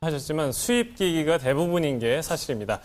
하셨지만 수입 기기가 대부분인 게 사실입니다.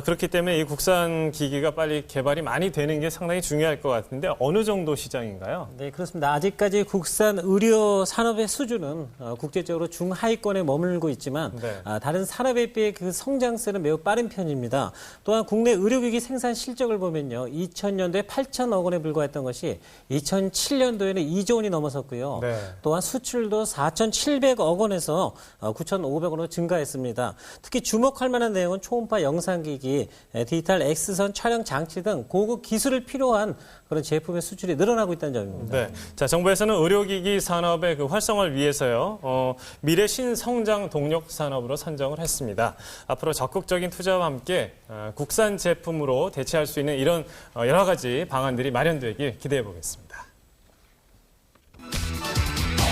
그렇기 때문에 이 국산 기기가 빨리 개발이 많이 되는 게 상당히 중요할 것 같은데 어느 정도 시장인가요? 네, 그렇습니다. 아직까지 국산 의료 산업의 수준은 국제적으로 중하위권에 머물고 있지만 네. 다른 산업에 비해 그 성장세는 매우 빠른 편입니다. 또한 국내 의료기기 생산 실적을 보면요. 2000년도에 8천억 원에 불과했던 것이 2007년도에는 2조 원이 넘어섰고요. 네. 또한 수출도 4,700억 원에서 9,500억 원으로 증가했습니다. 특히 주목할 만한 내용은 초음파 영상기기, 디지털 X선 촬영 장치 등 고급 기술을 필요한 그런 제품의 수출이 늘어나고 있다는 점입니다. 네. 자, 정부에서는 의료기기 산업의 그 활성화를 위해서요, 미래 신성장 동력 산업으로 선정을 했습니다. 앞으로 적극적인 투자와 함께 국산 제품으로 대체할 수 있는 이런 여러 가지 방안들이 마련되길 기대해 보겠습니다.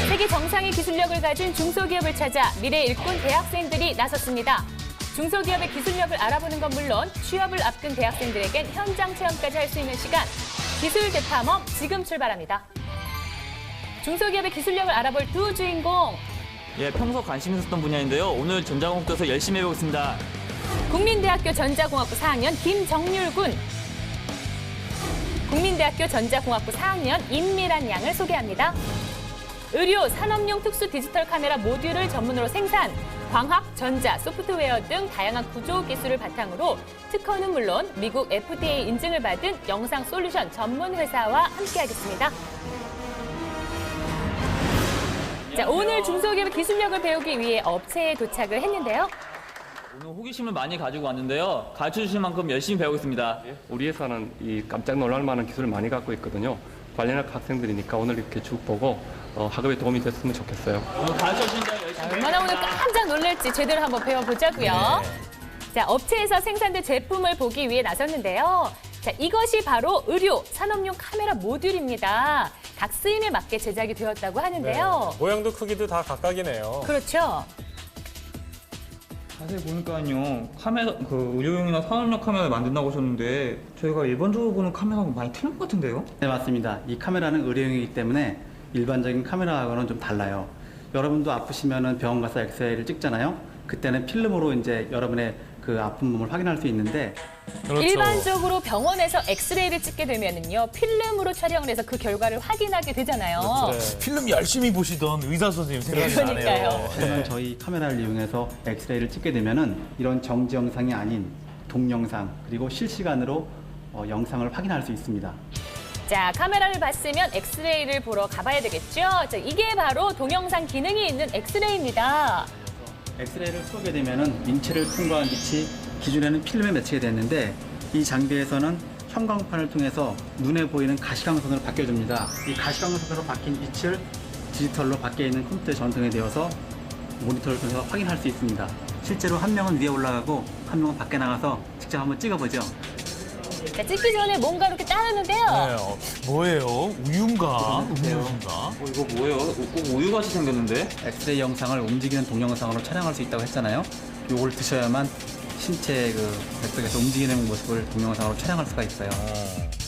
세계 정상의 기술력을 가진 중소기업을 찾아 미래 일꾼 대학생들이 나섰습니다. 중소기업의 기술력을 알아보는 건 물론 취업을 앞둔 대학생들에겐 현장 체험까지 할 수 있는 시간, 기술 대탐험 지금 출발합니다. 중소기업의 기술력을 알아볼 두 주인공. 예, 평소 관심 있었던 분야인데요. 오늘 전자공학도에서 열심히 해보겠습니다. 국민대학교 전자공학부 4학년 김정률 군. 국민대학교 전자공학부 4학년 임미란 양을 소개합니다. 의료, 산업용 특수 디지털 카메라 모듈을 전문으로 생산, 광학, 전자, 소프트웨어 등 다양한 구조 기술을 바탕으로 특허는 물론 미국 FDA 인증을 받은 영상 솔루션 전문 회사와 함께하겠습니다. 자, 오늘 중소기업의 기술력을 배우기 위해 업체에 도착을 했는데요. 오늘 호기심을 많이 가지고 왔는데요. 가르쳐주신 만큼 열심히 배우겠습니다. 우리 회사는 이 깜짝 놀랄 만한 기술을 많이 갖고 있거든요. 관련학 학생들이니까 오늘 이렇게 쭉 보고 학업에 도움이 됐으면 좋겠어요. 오늘 가르쳐주신다 열심히 얼마나 오늘 깜짝 놀랄지 제대로 한번 배워보자고요. 네. 자, 업체에서 생산된 제품을 보기 위해 나섰는데요. 자, 이것이 바로 의료, 산업용 카메라 모듈입니다. 각 쓰임에 맞게 제작이 되었다고 하는데요. 네. 모양도 크기도 다 각각이네요. 그렇죠. 자세히 보니까요, 카메라, 의료용이나 산업용 카메라를 만든다고 하셨는데, 저희가 일반적으로 보는 카메라하고 많이 틀린 것 같은데요? 네, 맞습니다. 이 카메라는 의료용이기 때문에 일반적인 카메라하고는 좀 달라요. 여러분도 아프시면은 병원 가서 엑스레이를 찍잖아요. 그때는 필름으로 이제 여러분의 그 아픈 몸을 확인할 수 있는데, 그렇죠. 일반적으로 병원에서 엑스레이를 찍게 되면은요, 필름으로 촬영을 해서 그 결과를 확인하게 되잖아요. 네. 필름 열심히 보시던 의사 선생님 생각이 나네요. 그러니까요. 하지만 저희 카메라를 이용해서 엑스레이를 찍게 되면은 이런 정지 영상이 아닌 동영상 그리고 실시간으로 영상을 확인할 수 있습니다. 자, 카메라를 봤으면 엑스레이를 보러 가봐야 되겠죠? 자, 이게 바로 동영상 기능이 있는 엑스레이입니다. 엑스레이를 쏘게 되면은 인체를 통과한 빛이 기존에는 필름에 맺히게 됐는데 이 장비에서는 형광판을 통해서 눈에 보이는 가시광선으로 바뀌어줍니다. 이 가시광선으로 바뀐 빛을 디지털로 밖에 있는 컴퓨터에 전송이 되어서 모니터를 통해서 확인할 수 있습니다. 실제로 한 명은 위에 올라가고 한 명은 밖에 나가서 직접 한번 찍어보죠. 자, 찍기 전에 뭔가 이렇게 따르는데요. 네, 뭐예요? 우유인가? 음료인가? 이거 뭐예요? 꼭 우유같이 생겼는데? 엑스레이 영상을 움직이는 동영상으로 촬영할 수 있다고 했잖아요. 요걸 드셔야만 신체 뱃속에서 움직이는 모습을 동영상으로 촬영할 수가 있어요.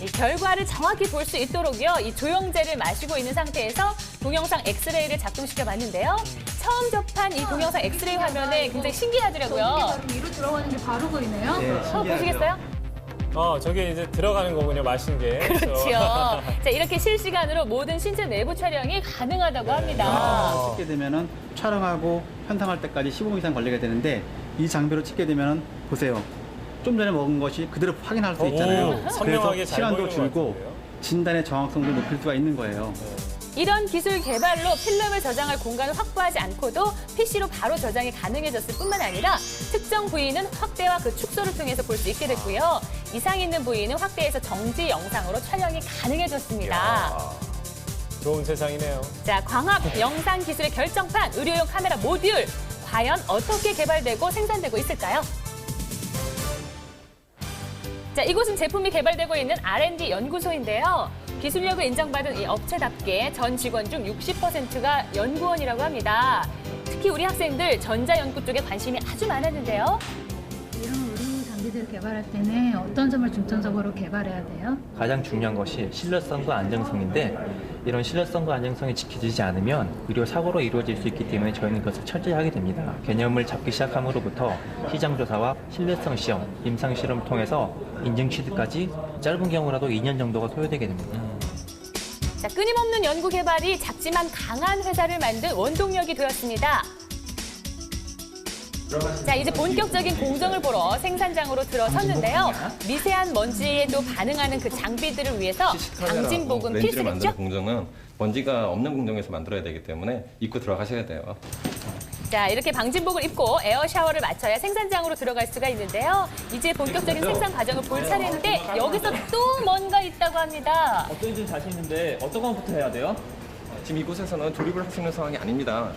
이 결과를 정확히 볼 수 있도록요, 이 조영제를 마시고 있는 상태에서 동영상 엑스레이를 작동시켜 봤는데요. 처음 접한 이 동영상 엑스레이 화면에 굉장히 신기하더라고요. 바로 위로 들어가는 게 바로 보이네요. 네, 신기하죠. 보시겠어요? 저게 이제 들어가는 거군요, 마신 게. 그렇죠. 자, 이렇게 실시간으로 모든 신체 내부 촬영이 가능하다고 합니다. 찍게 되면은 촬영하고 현상할 때까지 15분 이상 걸리게 되는데 이 장비로 찍게 되면은 보세요. 좀 전에 먹은 것이 그대로 확인할 수 있잖아요. 선명하게 그래서 잘 시간도 보이는 것 줄고 같은데요? 진단의 정확성도 높일 수가 있는 거예요. 이런 기술 개발로 필름을 저장할 공간을 확보하지 않고도 PC로 바로 저장이 가능해졌을 뿐만 아니라 특정 부위는 확대와 그 축소를 통해서 볼 수 있게 됐고요. 이상 있는 부위는 확대해서 정지 영상으로 촬영이 가능해졌습니다. 이야, 좋은 세상이네요. 자, 광학 영상 기술의 결정판 의료용 카메라 모듈 과연 어떻게 개발되고 생산되고 있을까요? 자, 이곳은 제품이 개발되고 있는 R&D 연구소인데요. 기술력을 인정받은 이 업체답게 전 직원 중 60%가 연구원이라고 합니다. 특히 우리 학생들 전자연구 쪽에 관심이 아주 많았는데요. 이런 의료 장비들을 개발할 때는 어떤 점을 중점적으로 개발해야 돼요? 가장 중요한 것이 신뢰성과 안정성인데 이런 신뢰성과 안정성이 지켜지지 않으면 의료 사고로 이루어질 수 있기 때문에 저희는 그것을 철저히 하게 됩니다. 개념을 잡기 시작함으로부터 시장 조사와 신뢰성 시험, 임상 실험을 통해서 인증 취득까지 짧은 경우라도 2년 정도가 소요되게 됩니다. 자, 끊임없는 연구 개발이 작지만 강한 회사를 만든 원동력이 되었습니다. 자, 이제 본격적인 공정을 보러 생산장으로 들어섰는데요. 미세한 먼지에도 반응하는 그 장비들을 위해서 방진복은 렌즈를 만드는 필수겠죠? 공정은 먼지가 없는 공정에서 만들어야 되기 때문에 입고 들어가셔야 돼요. 자, 이렇게 방진복을 입고 에어 샤워를 마쳐야 생산장으로 들어갈 수가 있는데요. 이제 본격적인 생산 과정을 볼 차례인데 여기서 또 뭔가 있다고 합니다. 어떤지 자신 있는데 어떤 것부터 해야 돼요? 지금 이곳에서는 조립을 할 수 있는 상황이 아닙니다.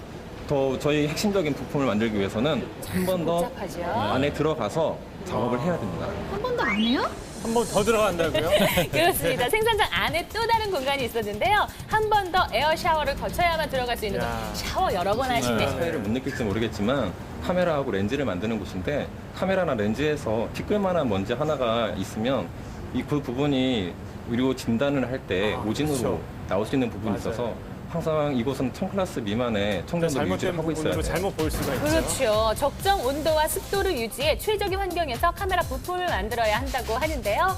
더 저희 핵심적인 부품을 만들기 위해서는 한 번 더 복잡하죠. 안에 들어가서 작업을 해야 됩니다. 한 번도 안 해요? 한 번 더 들어간다고요? 그렇습니다. 생산장 안에 또 다른 공간이 있었는데요. 한 번 더 에어 샤워를 거쳐야만 들어갈 수 있는 곳. 샤워 여러 번 하시네. 차이를 못 느낄지 모르겠지만 카메라하고 렌즈를 만드는 곳인데 카메라나 렌즈에서 티끌만한 먼지 하나가 있으면 그 부분이 의료 진단을 할 때 오진으로 나올 수 있는 부분이 있어서 항상 이곳은 1000클래스 미만의 청정도 유지를 잘못된 하고 있어야 부분으로 돼요. 잘못 볼 수가 있죠. 그렇죠. 적정 온도와 습도를 유지해 추위적인 환경에서 카메라 부품을 만들어야 한다고 하는데요.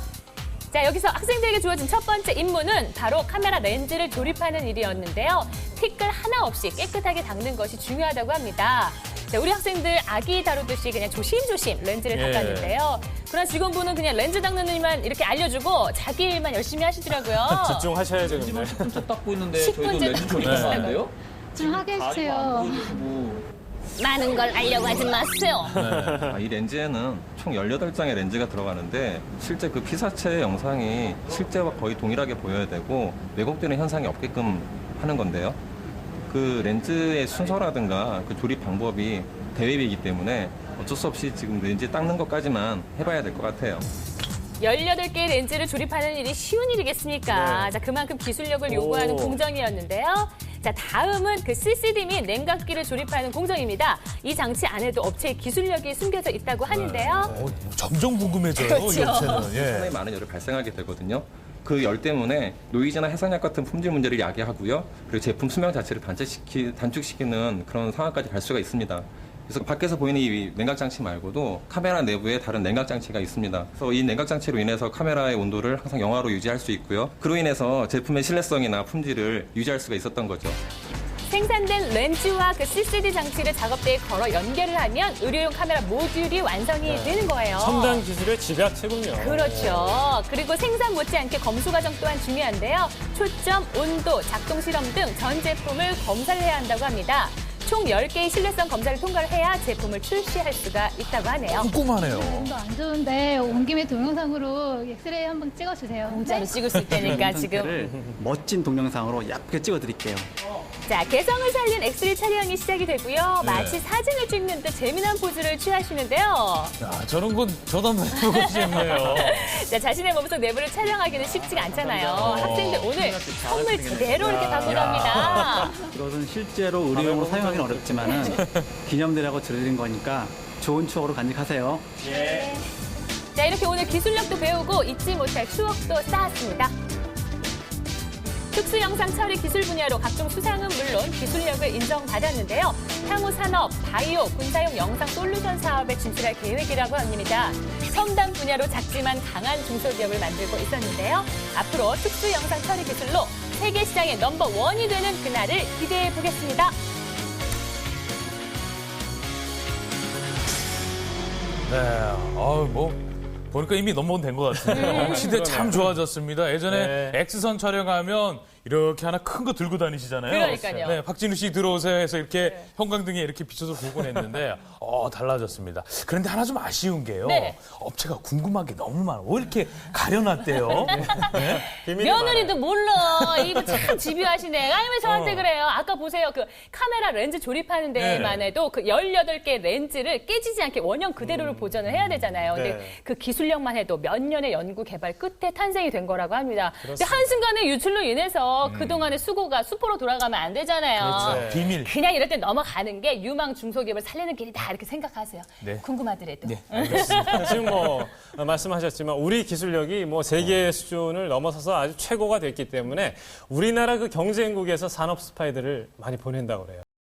자, 여기서 학생들에게 주어진 첫 번째 임무는 바로 카메라 렌즈를 조립하는 일이었는데요. 티끌 하나 없이 깨끗하게 닦는 것이 중요하다고 합니다. 자, 우리 학생들 아기 다루듯이 그냥 조심조심 렌즈를 닦았는데요. 그러나 직원분은 그냥 렌즈 닦는 일만 이렇게 알려주고 자기 일만 열심히 하시더라고요. 집중하셔야죠, 근데. 10분째 닦고 있는데 10분째 저희도 렌즈 닦고 조립하면 안 있어요. 돼요? 좀 하게 해주세요. 많은 걸 알려고 하지 마세요. 이 렌즈에는 총 18장의 렌즈가 들어가는데 실제 그 피사체 영상이 실제와 거의 동일하게 보여야 되고 왜곡되는 현상이 없게끔 하는 건데요. 그 렌즈의 순서라든가 그 조립 방법이 대회이기 때문에 어쩔 수 없이 지금 렌즈 닦는 것까지만 해봐야 될 것 같아요. 18개의 렌즈를 조립하는 일이 쉬운 일이겠습니까? 자, 그만큼 기술력을 요구하는 공정이었는데요. 자, 다음은 그 CCD 및 냉각기를 조립하는 공정입니다. 이 장치 안에도 업체의 기술력이 숨겨져 있다고 하는데요. 점점 궁금해져요, 그렇죠. 이 업체는. 상당히 많은 열이 발생하게 되거든요. 그 열 때문에 노이즈나 해상약 같은 품질 문제를 야기하고요. 그리고 제품 수명 자체를 단축시키는 그런 상황까지 갈 수가 있습니다. 그래서 밖에서 보이는 이 냉각 장치 말고도 카메라 내부에 다른 냉각 장치가 있습니다. 그래서 이 냉각 장치로 인해서 카메라의 온도를 항상 영하로 유지할 수 있고요. 그로 인해서 제품의 신뢰성이나 품질을 유지할 수가 있었던 거죠. 생산된 렌즈와 그 CCD 장치를 작업대에 걸어 연결을 하면 의료용 카메라 모듈이 완성이 되는 거예요. 첨단 기술의 집약체군요. 그렇죠. 그리고 생산 못지않게 검수 과정 또한 중요한데요. 초점, 온도, 작동 실험 등 전 제품을 검사를 해야 한다고 합니다. 총 10개의 신뢰성 검사를 통과를 해야 제품을 출시할 수가 있다고 하네요. 꼼꼼하네요. 몸도 안 좋은데 온 김에 동영상으로 엑스레이 한번 찍어주세요. 공짜로 찍을 수 있다니까 지금. 멋진 동영상으로 예쁘게 찍어드릴게요. 자, 개성을 살린 엑스레이 촬영이 시작이 되고요. 마치 사진을 찍는 듯 재미난 포즈를 취하시는데요. 야, 저런 건 저도 한번 해보고 싶네요. 자, 자신의 몸속 내부를 촬영하기는 쉽지가 않잖아요. 학생들 오늘 선물 제대로 이렇게 갖고 갑니다. 이것은 실제로 의료용으로 사용하기는 어렵지만은 기념들하고 드리는 거니까 좋은 추억으로 간직하세요. 자, 이렇게 오늘 기술력도 배우고 잊지 못할 추억도 쌓았습니다. 특수영상 처리 기술 분야로 각종 수상은 물론 기술력을 인정받았는데요. 향후 산업, 바이오, 군사용 영상 솔루션 사업에 진출할 계획이라고 합니다. 첨단 분야로 작지만 강한 중소기업을 만들고 있었는데요. 앞으로 특수영상 처리 기술로 세계 시장의 넘버1이 되는 그날을 기대해 보겠습니다. 네, 보니까 이미 넘버원 된 것 같은데요. 시대 참 좋아졌습니다. 예전에 X선 촬영하면 이렇게 하나 큰 거 들고 다니시잖아요. 그러니까요. 네, 박진우 씨 들어오세요 해서 이렇게 형광등에 이렇게 비춰서 보곤 했는데, 달라졌습니다. 그런데 하나 좀 아쉬운 게요. 네. 업체가 궁금한 게 너무 많아. 왜 이렇게 가려놨대요? 네? 며느리도 몰라. 이거 참 집요하시네. 아니, 왜 저한테 그래요? 아까 보세요. 그 카메라 렌즈 조립하는 데만 해도 그 18개 렌즈를 깨지지 않게 원형 그대로를 보존을 해야 되잖아요. 근데 그 기술력만 해도 몇 년의 연구 개발 끝에 탄생이 된 거라고 합니다. 근데 한순간에 유출로 인해서 그렇죠. 그동안의 수고가 수포로 돌아가면 안 되잖아요. 그렇죠. 비밀. 그냥 이럴 때 넘어가는 게 유망 중소기업을 살리는 길이다 이렇게 생각하세요. 네. 궁금하더라도. 네. 지금 뭐 말씀하셨지만 우리 기술력이 뭐 세계 수준을 넘어서서 아주 최고가 됐기 때문에 우리나라 그 경쟁국에서 산업 스파이들을 많이 보낸다고 그래요.